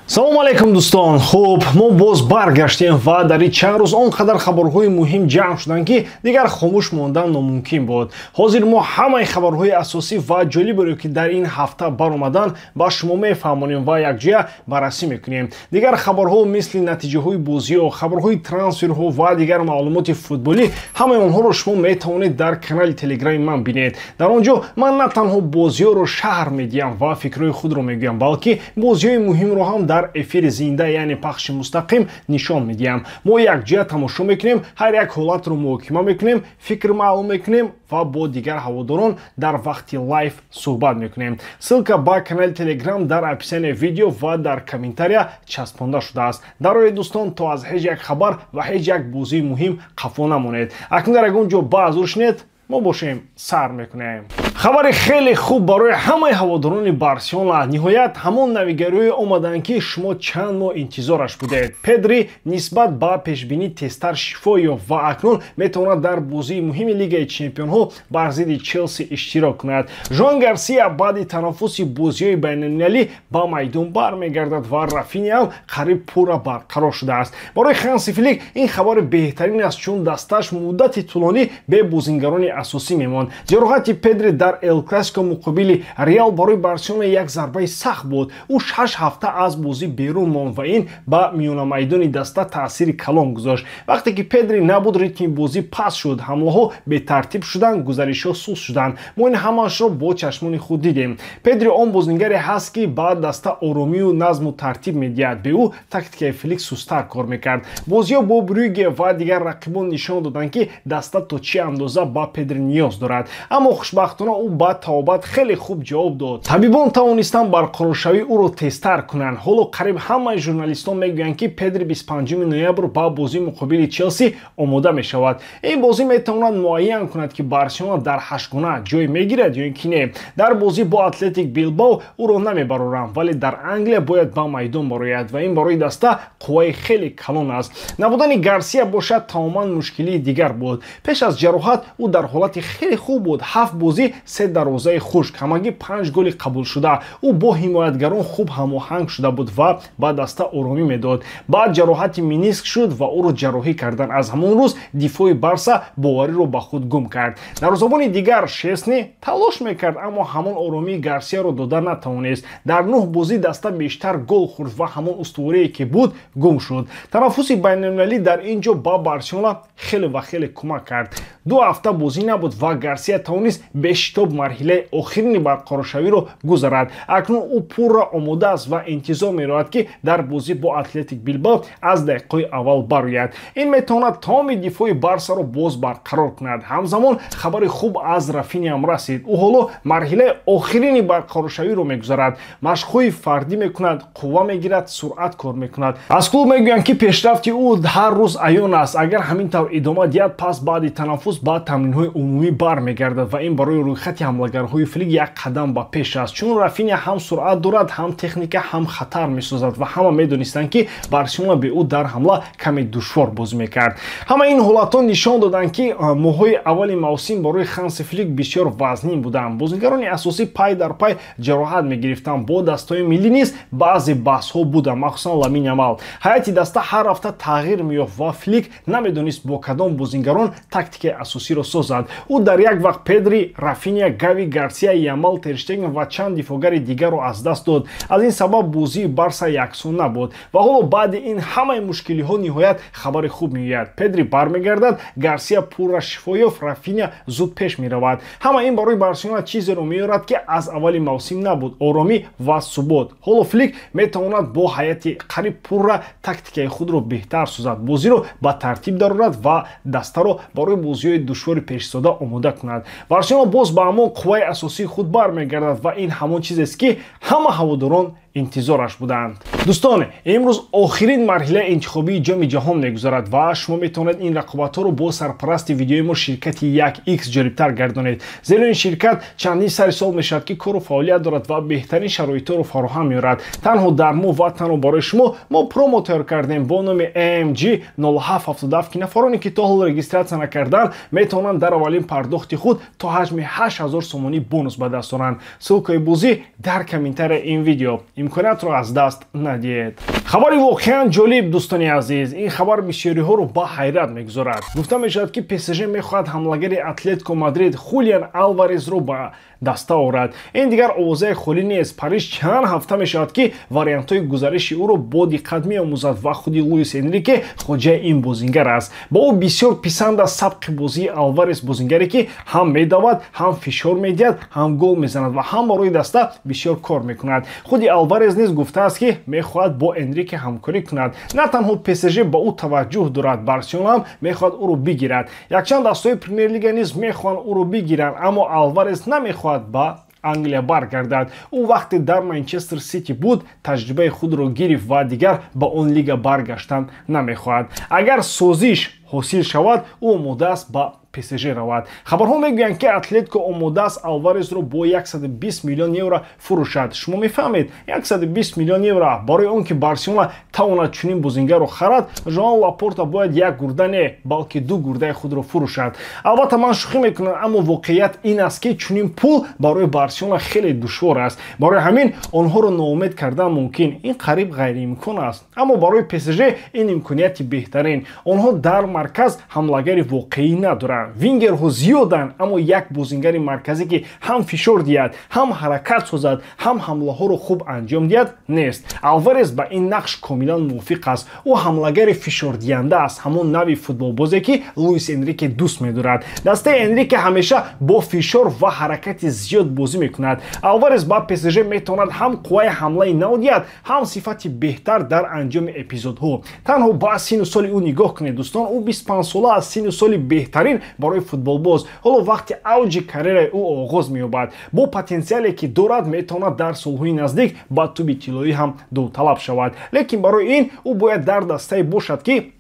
салому алейкум дӯстон. Хуб, мо боз баргаштем ва дар ин чанд рӯз он қадар хабарҳои муҳим ҷамъ шуданд ки дигар хомӯш мондан номумкин буд. ҳозир мо ҳамаи хабарҳои асосӣ ва ҷолиберо ки дар ин ҳафта баромадан ба шумо мефаҳмонем ва якҷоя баррасӣ мекунем. Дигар хабарҳо мисли натиҷаҳои бозиҳо, хабарҳои трансферҳо ва дигар маълумоти футболӣ, ҳамаи онҳоро шумо метавонед дар канали телеграми ман бинед. Дар он ҷо ман на танҳо бозиҳоро шаҳр медиҳам ва фикрҳои худро мегӯям, балки бозиҳои муҳимро ҳам дар эфири зинда, яъне пахши мустақим нишон медиҳам. Мо якҷоя тамошо мекунем, ҳар як ҳолатро муҳокима мекунем, фикр маълум мекунем ва бо дигар ҳаводорон дар вақти лайв суҳбат мекунем. Ссилка ба канали телеграм дар описанияи видео ва дар комментария часпонда шудааст. Дарои дӯстон, то аз ҳеҷ як хабар ва ҳеҷ як бозии муҳим хафо намонед. Акнун дар ягон ҷо ба азур шунед, мо бошем сар мекунем. хабари хеле хуб барои ҳамаи ҳаводорони Барселона. Ниҳоят ҳамон навигарие омаданд ки шумо чанд моҳ интизораш будед. Педри нисбат ба пешбинӣ тезтар шифо ёфт ва акнун метавонад дар бозии муҳими Лигаи Чемпионҳо бар зидди Челси иштирок кунад. Жоан Гарсия баъди танаффуси бозиҳои байналмилалӣ ба майдон бармегардад ва Рафиня ҳам қариб пурра барқарор шудааст. Барои Ханси Флик ин хабари беҳтарин аст, чун дасташ муддати тӯлонӣ бе бозингарони асосӣ мемонд. ҷароҳати Педри дар Эл Класико муқобили Реал барои Барселона як зарбаи сахт буд. Ӯ 6 ҳафта аз бозӣ берун монд ва ин ба миёнамайдони даста таъсири калон гузошт. Вақте ки Педри набуд, ритми бозӣ паст шуд, ҳамлаҳо бетартиб шуданд, гузаришҳо суст шуданд. Мо ин ҳамаашро бо чашмони худ дидем. Педри он бозингаре ҳаст ки ба даста оромию назму тартиб медиҳад. Бе ӯ тактикаи Флик сустар кор мекард. Бозиҳо бо Брюге ва дигар рақибон нишон доданд ки даста то чӣ андоза ба Педри ниёз дорад. Аммо хушбахтона ӯ ба тавобат хеле хуб ҷавоб дод. Табибон тавонистанд барқароршавии ӯро тезтар кунанд. Ҳоло қариб ҳамаи журналистон мегӯянд ки Педри 25 ноябр ба бозии муқобили Челси омода мешавад. Ин бозӣ метавонад муайян кунад ки Барселона дар ҳаштгона ҷой мегирад ё ин ки не. Дар бозӣ бо Атлетик Билбао ӯро намебароранд, вале дар Англия бояд ба майдон барояд ва ин барои даста қувваи хеле калон аст. Набудани Гарсия бошад тамоман мушкилии дигар буд. Пеш аз ҷароҳат ӯ дар ҳолати хеле хуб буд. 7 бозӣ, 3 дарвозаи хушк, ҳамагӣ 5 голи қабулшуда. Ӯ бо ҳимоятгарон хуб ҳамоҳанг шуда буд ва ба даста оромӣ медод. Баъд ҷароҳати миниск шуд ва ӯро ҷарроҳӣ карданд. Аз ҳамон рӯз дифои Барса бовариро ба худ гум кард. Дарвозабони дигар Шесни талош мекард, аммо ҳамон оромии Гарсияро дода натавонист. Дар 9 бозӣ даста бештар гол хӯрд ва ҳамон устуворие ки буд гум шуд. Танаффуси байналмилалӣ дар ин ҷо ба Барселона хеле ва хеле кӯмак кард. 2 ҳафта бозӣ набуд ва Гарсия тавонист бешитоб марҳилаи охирини барқароршавиро гузарад. Акнун ӯ пурра омода аст ва интизор мерояд ки дар бозӣ бо Атлетик Билбао аз дақиқаи аввал барояд. Ин метавонад тамоми дифои Барсаро боз барқарор кунад. Ҳамзамон хабари хуб аз Рафиня ҳам расид. ӯ ҳоло марҳилаи охирини барқароршавиро мегузарад. Машқҳои фардӣ мекунад, қувва мегирад, суръат кор мекунад. Аз клуб мегӯянд ки пешрафти ӯ ҳар рӯз аён аст. Агар ҳамин тавр идома диҳад, пас баъди танаффус ба тамринҳои умумӣ бармегардад ва ин барои рӯйхати ҳамлагарҳои Флик як қадам ба пеш аст, чун Рафиня ҳам суръат дорад, ҳам техника, ҳам хатар месозад ва ҳама медонистанд ки Барселона бе ӯ дар ҳамла каме душвор бозӣ мекард. Ҳама ин ҳолатҳо нишон доданд ки моҳҳои аввали мавсим барои Ханси Флик бисёр вазнин буданд. Бозингарони асосӣ пай дар пай ҷароҳат мегирифтанд. Бо дастаҳои миллӣ низ баъзе баҳсҳо буданд, махсусан Ламин Ямал. ҳайати даста ҳар ҳафта тағйир меёфт ва Флик намедонист бо кадом бозингарон тактикаи асосиро созад. ӯ дар як вақт Педри, Рафиня, Гави, Гарсия, Ямал, Терштеген ва чанд дифогари дигарро аз даст дод. Аз ин сабаб бозии Барса яксон набуд. Ва ҳоло баъди ин ҳамаи мушкилиҳо ниҳоят хабари хуб меояд. Педри бармегардад, Гарсия пурра шифо ёфт, Рафиня зуд пеш меравад. ҳама ин барои Барселона чизеро меорад ки аз аввали мавсим набуд: оромӣ ва субот. ҳоло Флик метавонад бо ҳайати қариб пурра тактикаи худро беҳтар созад, бозиро ба тартиб дарорад ва дастаро барои бозиҳои душвори пешистода омода кунад. Барселона боз ба ҳамон қувваи асосии худ бармегардад ва ин ҳамон чизест ки ҳама ҳаводорон интизораш буданд. Дӯстон, имрӯз охирин марҳилаи интихобии ҷоми ҷаҳон мегузарад ва шумо метавонед ин рақобатҳоро бо сарпарасти видеои мо ширкати 1x ҷолибтар гардонед. Зеро ин ширкат чандин сари сол мешавад ки кору фаъолият дорад ва беҳтарин шароитҳоро фароҳам меорад. Танҳо дар мо ва танҳо барои шумо мо промо тайёр кардем бо номи AMG 0777 ки нафароне ки то ҳол регистратсия накарданд метавонанд дар аввалин пардохти худ то ҳаҷми 8000 сомонӣ бонус ба даст оранд. Ссилкаи бозӣ дар комментарияи ин видео. имкониятро аз даст надиҳед. хабари воқеан ҷолиб дӯстони азиз, ин хабар бисёриҳоро ба ҳайрат мегузорад. гуфта мешавад ки ПСЖ мехоҳад ҳамлагари Атлетико Мадрид Хулиан Алварезро ба даста орад. ин дигар овозаи холӣ нест. Париж чанд ҳафта мешавад ки вариантҳои гузариши ӯро бо диққат меомӯзад ва худи Луис Энрике хоҷаи ин бозингар аст. ба ӯ бисёр писанд аст сабқи бозии Алварес, бозингаре ки ҳам медавад, ҳам фишор медиҳад, ҳам гол мезанад ва ҳам барои даста бисёр кор мекунад. худи Алварес низ гуфтааст ки мехоҳад бо Энрике ҳамкорӣ кунад. на танҳо ПСЖ ба ӯ таваҷҷӯҳ дорад, Барсиона ҳам мехоҳад ӯро бигирад. якчанд дастаҳои премер-лига низ мехоҳанд ӯро бигиранд, аммо Алварес намехоҳад ба Англия баргардад. ӯ вақте дар Манчестер Сити буд, таҷрибаи худро гирифт ва дигар ба он лига баргаштан намехоҳад. агар созиш ҳосил шавад, ӯ омодааст ба ПСЖ равад. хабарҳо мегӯянд ки Атлетико омодааст Алварезро бо 120 миллион евро фурӯшад. шумо мефаҳмед, 120 миллион евро барои он ки Барсиона тавонад чунин бозингарро харад, Жоан Лапорта бояд як гурда не, балки ду гурдаи худро фурӯшад. албатта ман шӯхӣ мекунам, аммо воқеият ин аст ки чунин пул барои Барсиона хеле душвор аст. барои ҳамин онҳоро ноумед кардан мумкин. ин қариб ғайриимкон аст. аммо барои ПСЖ ин имконияти беҳтарин. онҳо дар марказ ҳамлагари воқеӣ надоранд. вингерҳо зиёданд, аммо як бозингари марказӣ ки ҳам фишор диҳад, ҳам ҳаракат созад, ҳам ҳамлаҳоро хуб анҷом диҳад нест. Алварес ба ин нақш комилан мувофиқ аст. ӯ ҳамлагари фишордиҳанда аст, ҳамон нави футболбозе ки Луис Энрике дӯст медорад. дастаи Энрике ҳамеша бо фишор ва ҳаракати зиёд бозӣ мекунад. Алварес ба ПСЖ метавонад ҳам қувваи ҳамлаи нав диҳад, ҳам сифати беҳтар дар анҷоми эпизодҳо. танҳо ба сину соли ӯ нигоҳ кунед дӯстон, ӯ 25 сола аст, сину соли беҳтарин барои футболбоз. ҳоло вақти авҷи карьераи ӯ оғоз меёбад. бо потенсиале ки дорад, метавонад дар солҳои наздик ба туби тиллоӣ ҳам довталаб шавад. лекин барои ин ӯ бояд дар дастае бошад ки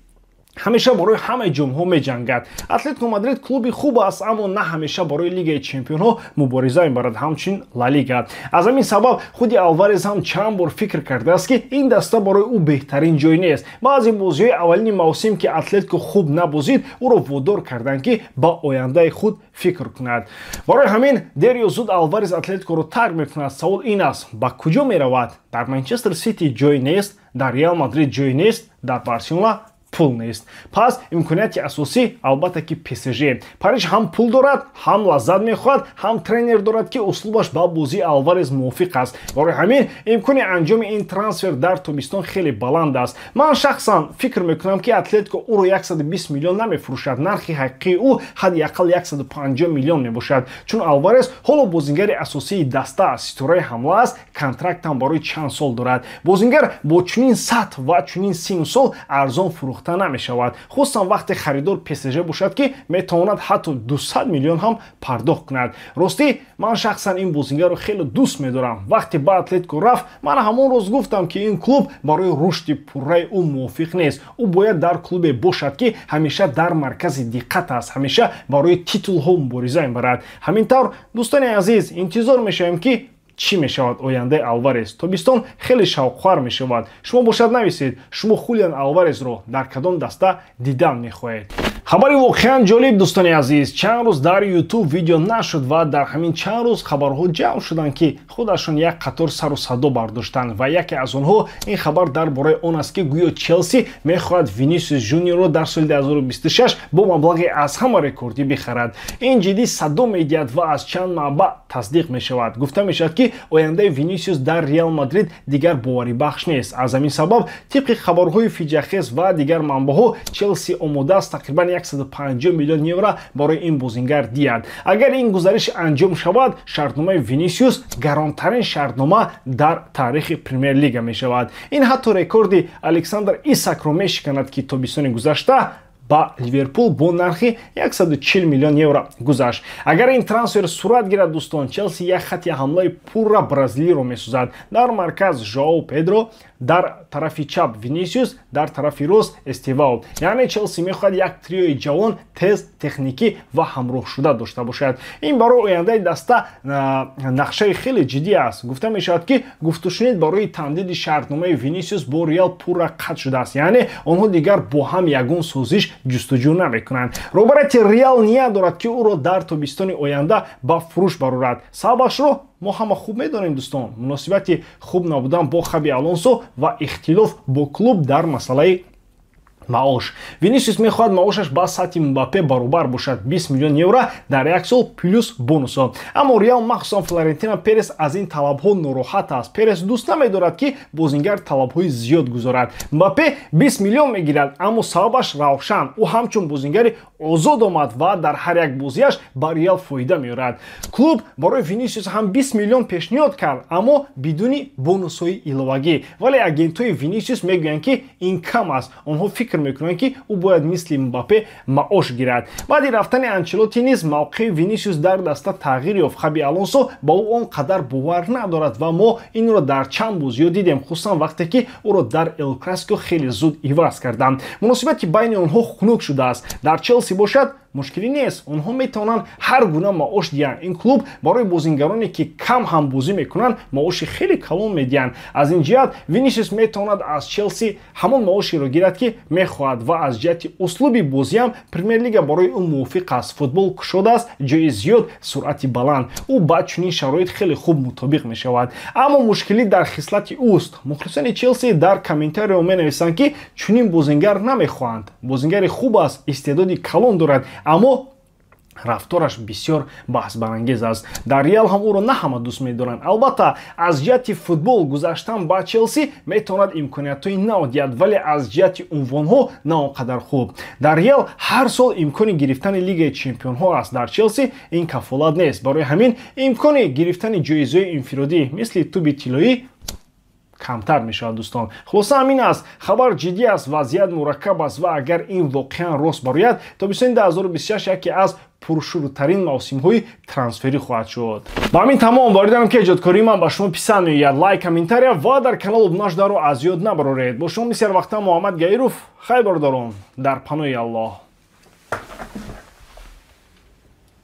ҳамеша барои ҳамаи ҷомҳо меҷангад. Атлетико Мадрид клуби хуб аст, аммо на ҳамеша барои Лигаи Чемпионҳо мубориза мебарад, ҳамчунин Ла Лига. аз ҳамин сабаб худи Алварес ҳам чанд бор фикр кардааст ки ин даста барои ӯ беҳтарин ҷой нест. баъзе бозиҳои аввалини мавсим ки Атлетико хуб набозид, ӯро водор карданд ки ба ояндаи худ фикр кунад. барои ҳамин дер ё зуд Алварес Атлетикоро тарк мекунад. савол ин аст, ба куҷо меравад? дар Манчестер Сити ҷой нест, дар Реал Мадрид ҷой нест, дар Барсиона пул нест. пас имконияти асосӣ албатта ки ПСЖ. Париж ҳам пул дорад, ҳам лаззат мехоҳад, ҳам тренер дорад ки услубаш ба бозии Алварес мувофиқ аст. барои ҳамин имкони анҷоми ин трансфер дар тобистон хеле баланд аст. ман шахсан фикр мекунам ки Атлетико ӯро 120 миллион намефурӯшад. нархи ҳақиқии ӯ ҳадди ақал 150 миллион мебошад, чун Алварес ҳоло бозингари асосии даста аст, ситораи ҳамла аст, контрактам барои чанд сол дорад. бозингар бо чунин сатҳ ва чунин сину сол арзон фурӯхта намешавад, хусусан вақте харидор ПСЖ бошад ки метавонад ҳатто 200 миллион ҳам пардохт кунад. ростӣ ман шахсан ин бозингарро хеле дӯст медорам. вақте ба Атлетико рафт, ман ҳамон роз гуфтам ки ин клуб барои рушди пурраи ӯ мувофиқ нест. ӯ бояд дар клубе бошад ки ҳамеша дар маркази диққат аст, ҳамеша барои титулҳо мубориза мебарад. ҳамин тавр дӯстони азиз, интизор мешавем ки чӣ мешавад ояндаи Алварес. тобистон хеле шавқхӯар мешавад. шумо бошад нависед, шумо Хулиан Алваресро дар кадом даста дидан мехоҳед? хабари воқеан ҷолиб дӯстони азиз, чанд рӯз дар YouTube видео нашуд ва дар ҳамин чанд рӯз хабарҳо ҷамъ шуданд ки худашон як қатор сару садо бардоштанд ва яке аз онҳо ин хабар дар бораи он аст ки гӯё Челси мехоҳад Винисиус Жуниорро дар соли 2026 бо маблағи аз ҳама рекордӣ бихарад. ин ҷиддӣ садо медиҳад ва аз чанд манбаъ тасдиқ мешавад. гуфта мешавад ки ояндаи Винисиус дар Реал Мадрид дигар боварибахш нест. аз ҳамин сабаб тибқи хабарҳои фиҷахез ва дигар манбаъҳо Челси омодааст тақрибан 150 миллион евро барои ин бозингар диҳад. агар ин гузариш анҷом шавад, шартномаи Винисиус гаронтарин шартнома дар таърихи Премер Лига мешавад. ин ҳатто рекорди Александр Исакро мешиканад ки тобистони гузашта ба Ливерпул бо нархи 140 миллион евро гузашт. агар ин трансфер сурат гирад дӯстон, Челси як хати ҳамлаи пурра бразилиро месозад. дар марказ Жоао Педро, дар тарафи чап Винисиус, дар тарафи рост Эстевао. яъне Челси мехоҳад як триои ҷавон, тез, техникӣ ва ҳамроҳшуда дошта бошад. ин барои ояндаи даста нақшаи хеле ҷиддӣ аст. гуфта мешавад ки гуфтушунид барои тамдиди шартномаи Винисиус бо Реал пурра қатъ шудааст, яъне онҳо дигар бо ҳам ягон созиш ҷустуҷӯ намекунанд. роҳбарияти Реал ния дорад ки ӯро дар тобистони оянда ба фурӯш барорад. сабабашро мо ҳама хуб медонем дӯстон, муносибати хуб набудан бо Хаби Алонсо ва ихтилоф бо клуб дар масъалаи маош. Винисиус мехоҳад маошаш ба сатҳи Мбаппе баробар бошад, 20 миллион евро дар як сол плюс бонусҳо. Аммо Реал, махсусан Флорентино Перес аз ин талабҳо нороҳат аст. Перес дӯст намедорад ки бозингар талабҳои зиёд гузорад. Мбаппе 20 миллион мегирад, аммо сабабаш равшан. Ӯ ҳамчун бозингари озод омад ва дар ҳар як бозиаш ба Реал фоида меорад. Клуб барои Винисиус ҳам 20 миллион пешниҳод кард, аммо бидуни бонусҳои иловагӣ. Вале агентҳои Винисиус мегӯянд ки ин кам аст. Онҳо фикр мекунанд ки ӯ бояд мисли Мбаппе маош гирад. Баъди рафтани Анчелоти низ мавқеи Винисиус дар даста тағйир ёфт. Хаби Алонсо ба ӯ он қадар бовар надорад ва мо инро дар чанд бозиҳо дидем, хусусан вақте ки ӯро дар Эл Класико хеле зуд иваз карданд. Муносибати байни онҳо хунук шудааст. Дар Челси бошад мушкилӣ нест, онҳо метавонанд ҳар гуна маош диҳанд. Ин клуб барои бозингароне ки кам ҳам бозӣ мекунанд маоши хеле калон медиҳанд. Аз ин ҷиҳат Винисиус метавонад аз Челси ҳамон маошеро гирад ки мехоҳад ва аз ҷиҳати услуби бозиам Премер-лига барои ӯ мувофиқ аст. Футбол кушода аст, ҷои зиёд, суръати баланд. Ӯ ба чунин шароит хеле хуб мутобиқ мешавад. Аммо мушкилӣ дар хислати ӯст. Мухлисони Челси дар комментариҳо менависанд ки чунин бозингар намехоҳанд. Бозингари хуб аст, истеъдоди калон дорад, аммо рафтораш бисёр баҳсбарангез аст. Дар Реал ҳам ӯро на ҳама дӯст медоранд. Албатта аз ҷиҳати футбол гузаштан ба Челси метавонад имкониятҳои нав диҳад, вале аз ҷиҳати унвонҳо на он қадар хуб. Дар Реал ҳар сол имкони гирифтани Лигаи Чемпионҳо аст. Дар Челси ин кафолат нест. Барои ҳамин имкони гирифтани ҷоизаҳои инфиродӣ мисли туби тиллоӣ камтар мешавад дӯстон. Хулоса ҳамин аст. Хабар ҷиддӣ аст, вазъият мураккаб аст ва агар ин воқеан рост барояд, тобистони 2026 яке аз пуршуртарин мавсимҳои трансферӣ хоҳад шуд. Ба ҳамин тамом вориданам ки эҷодкории ман ба шумо писанд меояд. Лайк, комментария ва дар канал обунашдаро аз ёд набароред. Бо шумо бисёр вақта Муҳаммад Гаиров хайр бордорум дар паноҳи Аллоҳ.